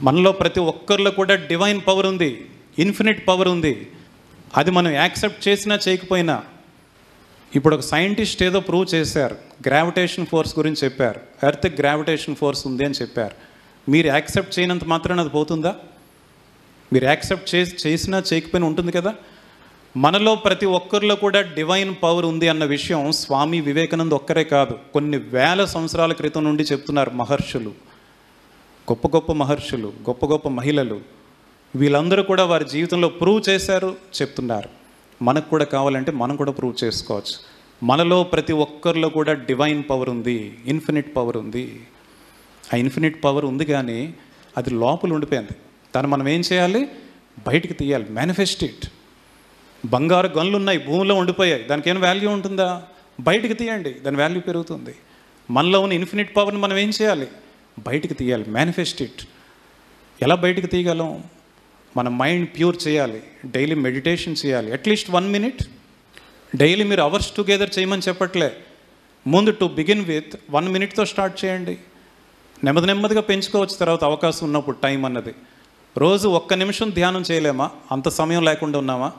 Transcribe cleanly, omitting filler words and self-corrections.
మనలో ప్రతి ఒక్కరిలో కూడా డివైన్ పవర్ ఉంది, ఇన్ఫినిట్ పవర్ ఉంది. అది మనం యాక్సెప్ట్ చేసినా చేయకపోయినా. ఇప్పుడు ఒక సైంటిస్ట్ ఏదో ప్రూవ్ చేశారు, గ్రావిటేషన్ ఫోర్స్ గురించి చెప్పారు, ఎర్త్ గ్రావిటేషన్ ఫోర్స్ ఉంది అని చెప్పారు. మీరు యాక్సెప్ట్ చేయనంత మాత్రాన అది పోతుందా? మీరు యాక్సెప్ట్ చేసినా చేయకపోయినా ఉంటుంది కదా. మనలో ప్రతి ఒక్కరిలో కూడా డివైన్ పవర్ ఉంది అన్న విషయం స్వామి వివేకానంద ఒక్కరే కాదు, కొన్ని వేల సంవత్సరాల క్రితం నుండి చెప్తున్నారు మహర్షులు, గొప్ప గొప్ప మహర్షులు, గొప్ప గొప్ప మహిళలు. వీళ్ళందరూ కూడా వారి జీవితంలో ప్రూవ్ చేశారు, చెప్తున్నారు. మనకు కూడా కావాలంటే మనం కూడా ప్రూవ్ చేసుకోవచ్చు. మనలో ప్రతి ఒక్కరిలో కూడా డివైన్ పవర్ ఉంది, ఇన్ఫినిట్ పవర్ ఉంది. ఆ ఇన్ఫినిట్ పవర్ ఉంది, కానీ అది లోపల ఉండిపోయింది. దాన్ని మనం ఏం చేయాలి? బయటికి తీయాలి, మేనిఫెస్ట్ ఇట్. బంగారు గనులు ఉన్నాయి, భూమిలో ఉండిపోయాయి, దానికి ఏం వాల్యూ ఉంటుందా? బయటికి తీయండి, దాని వాల్యూ పెరుగుతుంది. మనలో ఉన్న ఇన్ఫినిట్ పవర్ని మనం ఏం చేయాలి? బయటికి తీయాలి, మేనిఫెస్ట్ ఇట్. ఎలా బయటికి తీయగలం? మన మైండ్ ప్యూర్ చేయాలి, డైలీ మెడిటేషన్ చేయాలి, అట్లీస్ట్ 1 minute డైలీ. మీరు అవర్స్ టుగెదర్ చేయమని చెప్పట్లే, ముందు టు బిగిన్ విత్ 1 minuteతో స్టార్ట్ చేయండి. నెమ్మదిగా పెంచుకోవచ్చు తర్వాత అవకాశం ఉన్నప్పుడు. టైం అన్నది రోజు 1 నిమిషం ధ్యానం చేయలేమా? అంత సమయం లేకుండా ఉన్నామా?